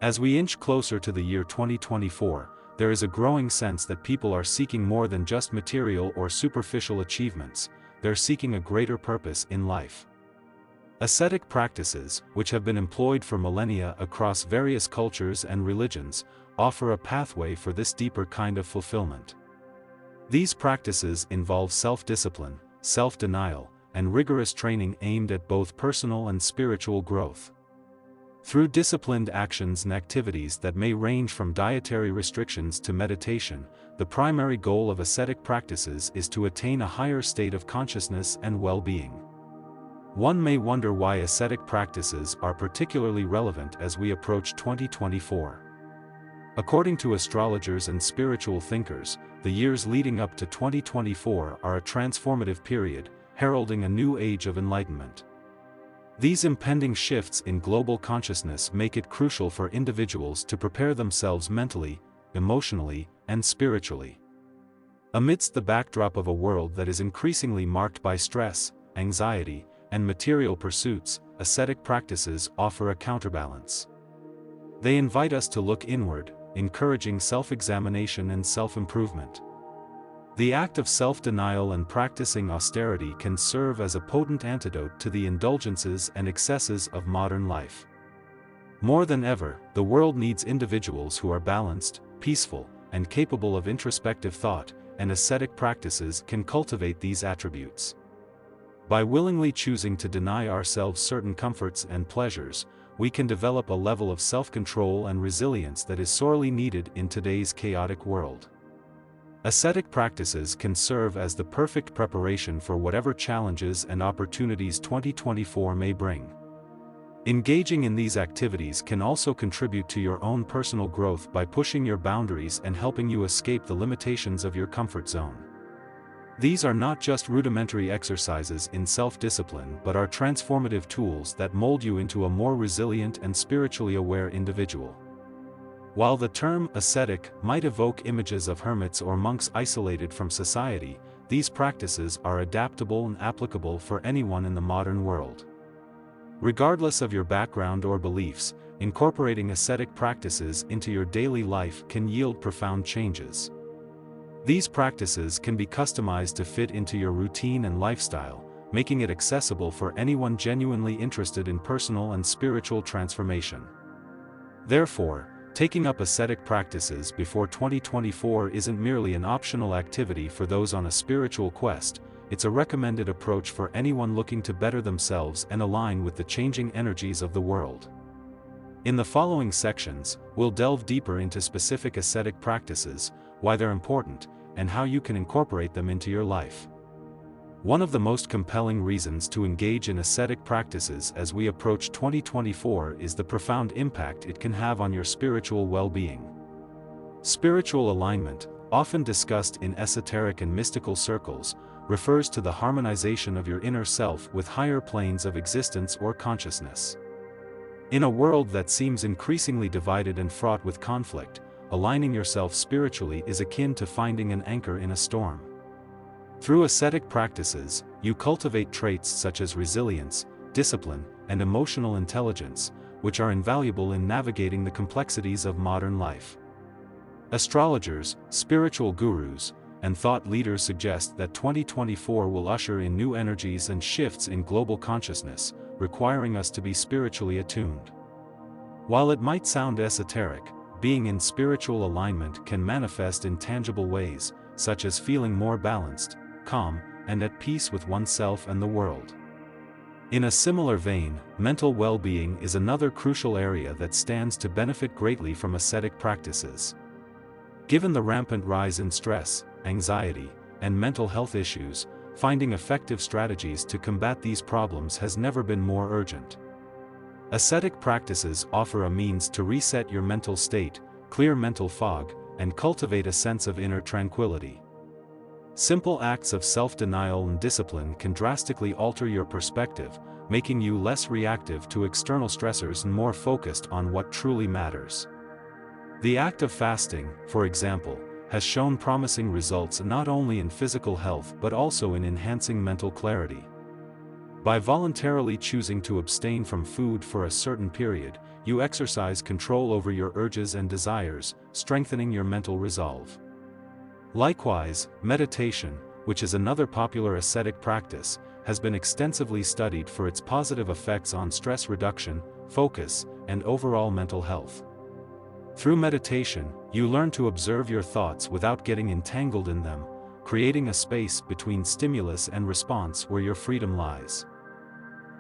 As we inch closer to the year 2024, there is a growing sense that people are seeking more than just material or superficial achievements. They're seeking a greater purpose in life. Ascetic practices, which have been employed for millennia across various cultures and religions, offer a pathway for this deeper kind of fulfillment. These practices involve self-discipline, self-denial, and rigorous training aimed at both personal and spiritual growth. Through disciplined actions and activities that may range from dietary restrictions to meditation, the primary goal of ascetic practices is to attain a higher state of consciousness and well-being. One may wonder why ascetic practices are particularly relevant as we approach 2024. According to astrologers and spiritual thinkers, the years leading up to 2024 are a transformative period, heralding a new age of enlightenment. These impending shifts in global consciousness make it crucial for individuals to prepare themselves mentally, emotionally, and spiritually. Amidst the backdrop of a world that is increasingly marked by stress, anxiety, and material pursuits, ascetic practices offer a counterbalance. They invite us to look inward, encouraging self-examination and self-improvement. The act of self-denial and practicing austerity can serve as a potent antidote to the indulgences and excesses of modern life. More than ever, the world needs individuals who are balanced, peaceful, and capable of introspective thought, and ascetic practices can cultivate these attributes. By willingly choosing to deny ourselves certain comforts and pleasures, we can develop a level of self-control and resilience that is sorely needed in today's chaotic world. Ascetic practices can serve as the perfect preparation for whatever challenges and opportunities 2024 may bring. Engaging in these activities can also contribute to your own personal growth by pushing your boundaries and helping you escape the limitations of your comfort zone. These are not just rudimentary exercises in self-discipline but are transformative tools that mold you into a more resilient and spiritually aware individual. While the term ascetic might evoke images of hermits or monks isolated from society, these practices are adaptable and applicable for anyone in the modern world. Regardless of your background or beliefs, incorporating ascetic practices into your daily life can yield profound changes. These practices can be customized to fit into your routine and lifestyle, making it accessible for anyone genuinely interested in personal and spiritual transformation. Therefore, taking up ascetic practices before 2024 isn't merely an optional activity for those on a spiritual quest, it's a recommended approach for anyone looking to better themselves and align with the changing energies of the world. In the following sections, we'll delve deeper into specific ascetic practices, why they're important, and how you can incorporate them into your life. One of the most compelling reasons to engage in ascetic practices as we approach 2024 is the profound impact it can have on your spiritual well-being. Spiritual alignment, often discussed in esoteric and mystical circles, refers to the harmonization of your inner self with higher planes of existence or consciousness. In a world that seems increasingly divided and fraught with conflict, aligning yourself spiritually is akin to finding an anchor in a storm. Through ascetic practices, you cultivate traits such as resilience, discipline, and emotional intelligence, which are invaluable in navigating the complexities of modern life. Astrologers, spiritual gurus, and thought leaders suggest that 2024 will usher in new energies and shifts in global consciousness, requiring us to be spiritually attuned. While it might sound esoteric, being in spiritual alignment can manifest in tangible ways, such as feeling more balanced, calm, and at peace with oneself and the world. In a similar vein, mental well-being is another crucial area that stands to benefit greatly from ascetic practices. Given the rampant rise in stress, anxiety, and mental health issues, finding effective strategies to combat these problems has never been more urgent. Ascetic practices offer a means to reset your mental state, clear mental fog, and cultivate a sense of inner tranquility. Simple acts of self-denial and discipline can drastically alter your perspective, making you less reactive to external stressors and more focused on what truly matters. The act of fasting, for example, has shown promising results not only in physical health but also in enhancing mental clarity. By voluntarily choosing to abstain from food for a certain period, you exercise control over your urges and desires, strengthening your mental resolve. Likewise, meditation, which is another popular ascetic practice, has been extensively studied for its positive effects on stress reduction, focus, and overall mental health. Through meditation, you learn to observe your thoughts without getting entangled in them, creating a space between stimulus and response where your freedom lies.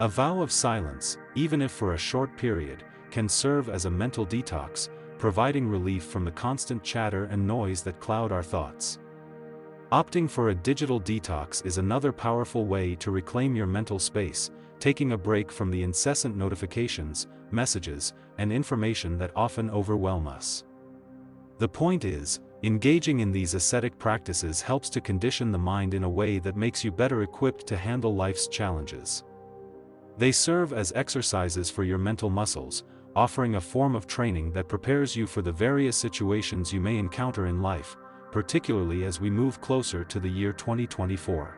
A vow of silence, even if for a short period, can serve as a mental detox, providing relief from the constant chatter and noise that cloud our thoughts. Opting for a digital detox is another powerful way to reclaim your mental space, taking a break from the incessant notifications, messages, and information that often overwhelm us. The point is, engaging in these ascetic practices helps to condition the mind in a way that makes you better equipped to handle life's challenges. They serve as exercises for your mental muscles, offering a form of training that prepares you for the various situations you may encounter in life, particularly as we move closer to the year 2024.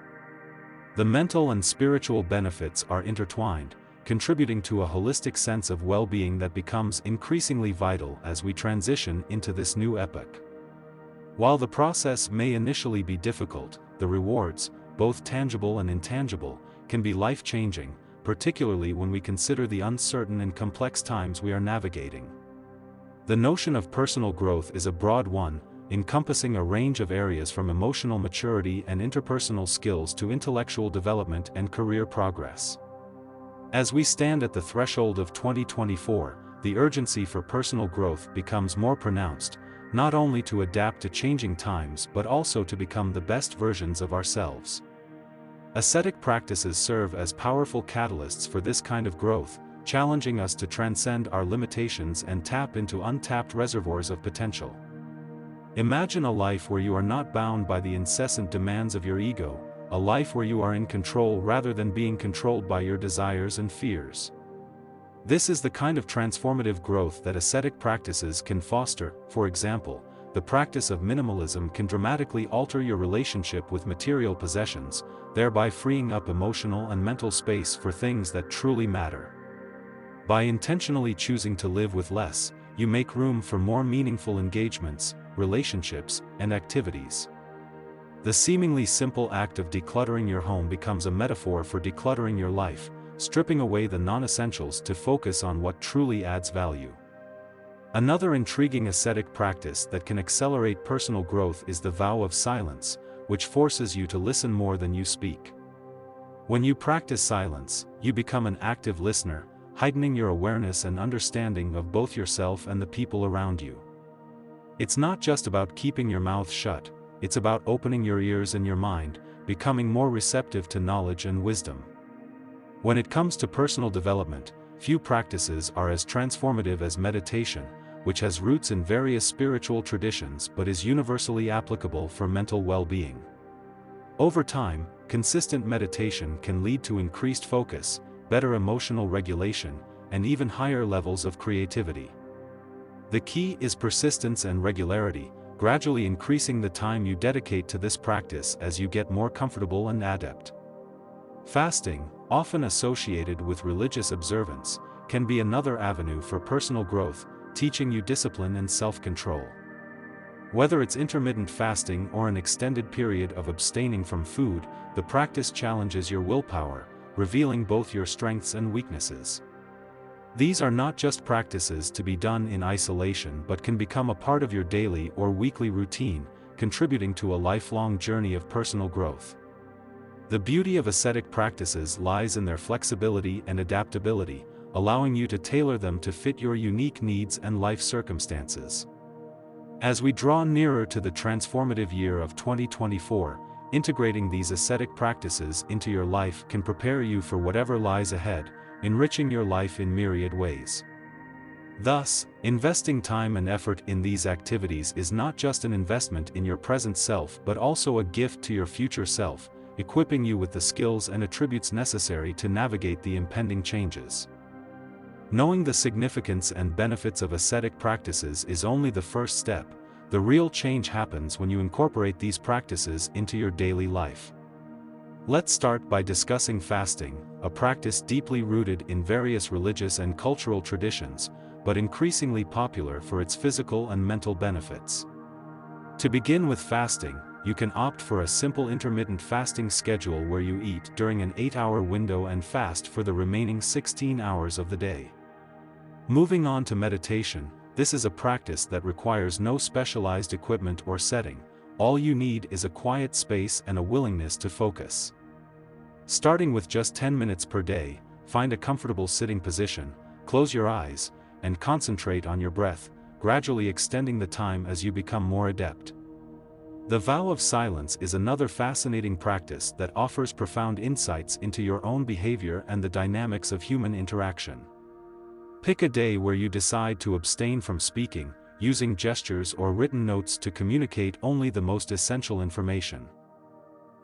The mental and spiritual benefits are intertwined, contributing to a holistic sense of well-being that becomes increasingly vital as we transition into this new epoch. While the process may initially be difficult, the rewards, both tangible and intangible, can be life-changing, particularly when we consider the uncertain and complex times we are navigating. The notion of personal growth is a broad one, encompassing a range of areas from emotional maturity and interpersonal skills to intellectual development and career progress. As we stand at the threshold of 2024, the urgency for personal growth becomes more pronounced, not only to adapt to changing times but also to become the best versions of ourselves. Ascetic practices serve as powerful catalysts for this kind of growth, challenging us to transcend our limitations and tap into untapped reservoirs of potential. Imagine a life where you are not bound by the incessant demands of your ego, a life where you are in control rather than being controlled by your desires and fears. This is the kind of transformative growth that ascetic practices can foster. For example, the practice of minimalism can dramatically alter your relationship with material possessions, thereby freeing up emotional and mental space for things that truly matter. By intentionally choosing to live with less, you make room for more meaningful engagements, relationships, and activities. The seemingly simple act of decluttering your home becomes a metaphor for decluttering your life, stripping away the non-essentials to focus on what truly adds value. Another intriguing ascetic practice that can accelerate personal growth is the vow of silence, which forces you to listen more than you speak. When you practice silence, you become an active listener, heightening your awareness and understanding of both yourself and the people around you. It's not just about keeping your mouth shut, it's about opening your ears and your mind, becoming more receptive to knowledge and wisdom. When it comes to personal development, few practices are as transformative as meditation, which has roots in various spiritual traditions but is universally applicable for mental well-being. Over time, consistent meditation can lead to increased focus, better emotional regulation, and even higher levels of creativity. The key is persistence and regularity, gradually increasing the time you dedicate to this practice as you get more comfortable and adept. Fasting, often associated with religious observance, can be another avenue for personal growth, teaching you discipline and self-control. Whether it's intermittent fasting or an extended period of abstaining from food, the practice challenges your willpower, revealing both your strengths and weaknesses. These are not just practices to be done in isolation but can become a part of your daily or weekly routine, contributing to a lifelong journey of personal growth. The beauty of ascetic practices lies in their flexibility and adaptability, allowing you to tailor them to fit your unique needs and life circumstances. As we draw nearer to the transformative year of 2024, integrating these ascetic practices into your life can prepare you for whatever lies ahead, enriching your life in myriad ways. Thus, investing time and effort in these activities is not just an investment in your present self but also a gift to your future self, equipping you with the skills and attributes necessary to navigate the impending changes. Knowing the significance and benefits of ascetic practices is only the first step. The real change happens when you incorporate these practices into your daily life. Let's start by discussing fasting, a practice deeply rooted in various religious and cultural traditions, but increasingly popular for its physical and mental benefits. To begin with fasting, you can opt for a simple intermittent fasting schedule where you eat during an 8-hour window and fast for the remaining 16 hours of the day. Moving on to meditation, this is a practice that requires no specialized equipment or setting. All you need is a quiet space and a willingness to focus. Starting with just 10 minutes per day, find a comfortable sitting position, close your eyes, and concentrate on your breath, gradually extending the time as you become more adept. The vow of silence is another fascinating practice that offers profound insights into your own behavior and the dynamics of human interaction. Pick a day where you decide to abstain from speaking, using gestures or written notes to communicate only the most essential information.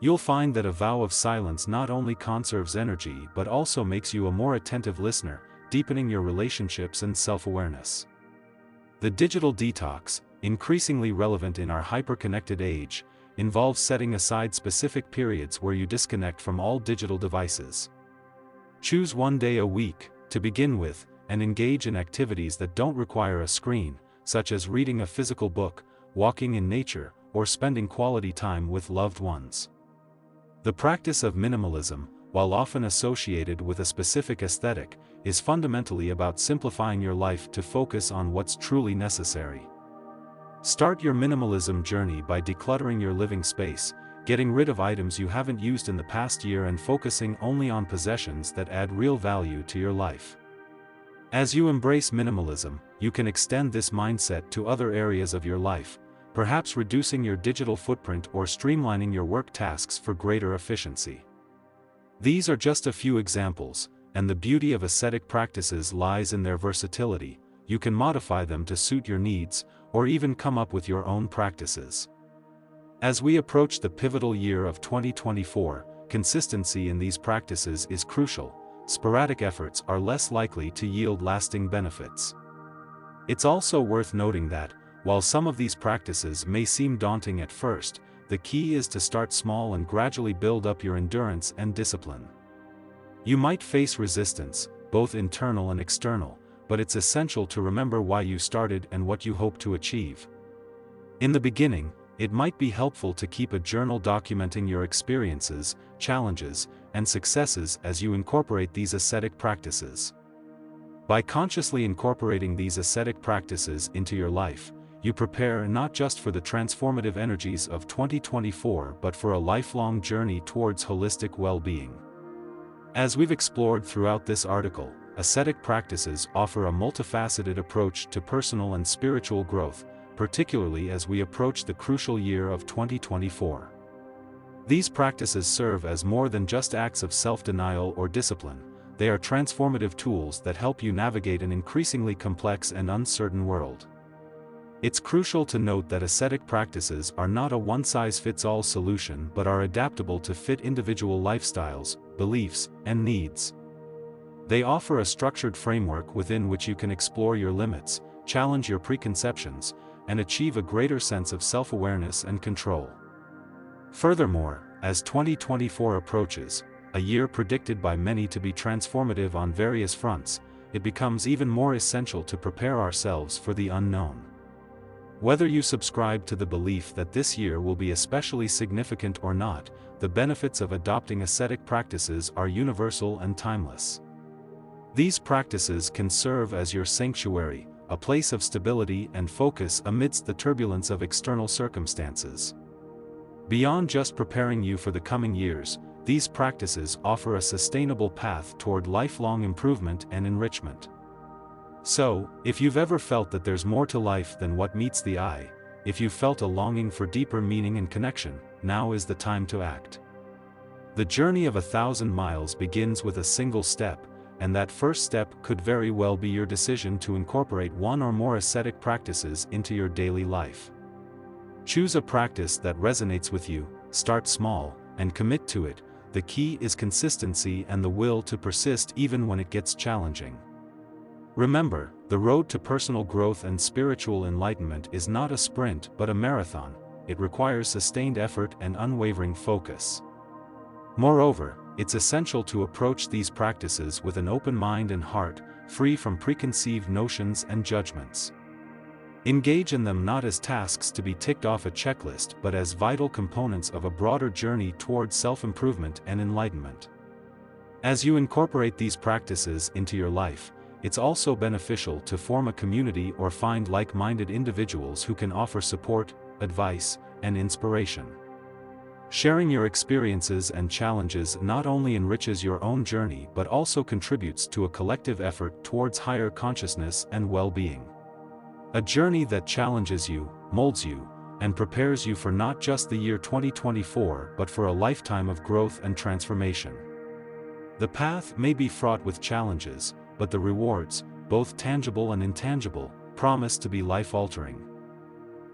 You'll find that a vow of silence not only conserves energy but also makes you a more attentive listener, deepening your relationships and self-awareness. The digital detox, increasingly relevant in our hyper-connected age, involves setting aside specific periods where you disconnect from all digital devices. Choose one day a week, to begin with, and engage in activities that don't require a screen, such as reading a physical book, walking in nature, or spending quality time with loved ones. The practice of minimalism, while often associated with a specific aesthetic, is fundamentally about simplifying your life to focus on what's truly necessary. Start your minimalism journey by decluttering your living space, getting rid of items you haven't used in the past year and focusing only on possessions that add real value to your life. As you embrace minimalism, you can extend this mindset to other areas of your life, perhaps reducing your digital footprint or streamlining your work tasks for greater efficiency. These are just a few examples, and the beauty of ascetic practices lies in their versatility. You can modify them to suit your needs, or even come up with your own practices. As we approach the pivotal year of 2024, consistency in these practices is crucial. Sporadic efforts are less likely to yield lasting benefits. It's also worth noting that, while some of these practices may seem daunting at first, the key is to start small and gradually build up your endurance and discipline. You might face resistance, both internal and external, but it's essential to remember why you started and what you hope to achieve. In the beginning, it might be helpful to keep a journal documenting your experiences, challenges, and successes as you incorporate these ascetic practices. By consciously incorporating these ascetic practices into your life, you prepare not just for the transformative energies of 2024 but for a lifelong journey towards holistic well-being. As we've explored throughout this article, ascetic practices offer a multifaceted approach to personal and spiritual growth, particularly as we approach the crucial year of 2024. These practices serve as more than just acts of self-denial or discipline. They are transformative tools that help you navigate an increasingly complex and uncertain world. It's crucial to note that ascetic practices are not a one-size-fits-all solution but are adaptable to fit individual lifestyles, beliefs, and needs. They offer a structured framework within which you can explore your limits, challenge your preconceptions, and achieve a greater sense of self-awareness and control. Furthermore, as 2024 approaches, a year predicted by many to be transformative on various fronts, it becomes even more essential to prepare ourselves for the unknown. Whether you subscribe to the belief that this year will be especially significant or not, the benefits of adopting ascetic practices are universal and timeless. These practices can serve as your sanctuary, a place of stability and focus amidst the turbulence of external circumstances. Beyond just preparing you for the coming years, these practices offer a sustainable path toward lifelong improvement and enrichment. So, if you've ever felt that there's more to life than what meets the eye, if you've felt a longing for deeper meaning and connection, now is the time to act. The journey of 1,000 miles begins with a single step, and that first step could very well be your decision to incorporate one or more ascetic practices into your daily life. Choose a practice that resonates with you, start small, and commit to it. The key is consistency and the will to persist even when it gets challenging. Remember, the road to personal growth and spiritual enlightenment is not a sprint but a marathon. It requires sustained effort and unwavering focus. Moreover, it's essential to approach these practices with an open mind and heart, free from preconceived notions and judgments. Engage in them not as tasks to be ticked off a checklist but as vital components of a broader journey towards self-improvement and enlightenment. As you incorporate these practices into your life, it's also beneficial to form a community or find like-minded individuals who can offer support, advice, and inspiration. Sharing your experiences and challenges not only enriches your own journey but also contributes to a collective effort towards higher consciousness and well-being. A journey that challenges you, molds you, and prepares you for not just the year 2024 but for a lifetime of growth and transformation. The path may be fraught with challenges, but the rewards, both tangible and intangible, promise to be life-altering.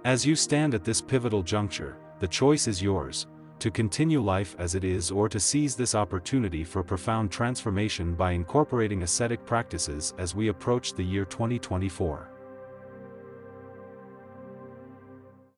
As you stand at this pivotal juncture, the choice is yours: to continue life as it is or to seize this opportunity for profound transformation by incorporating ascetic practices as we approach the year 2024.